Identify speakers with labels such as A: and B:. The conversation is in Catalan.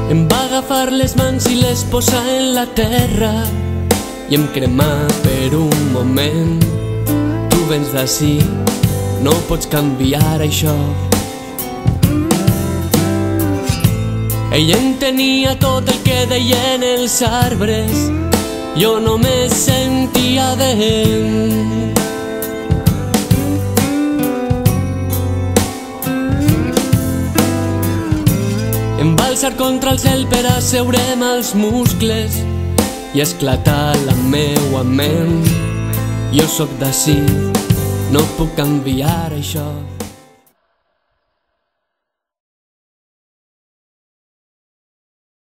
A: Em va agafar les mans i les posà en la terra i em cremà per un moment. Tu vens d'ací, no pots canviar això. Ell entenia tot el que deien els arbres, jo només sentia vent. Em va alçar contra el cel per asseure'm els muscles i esclatar la meua ment. Jo sóc d'ací, no puc canviar això.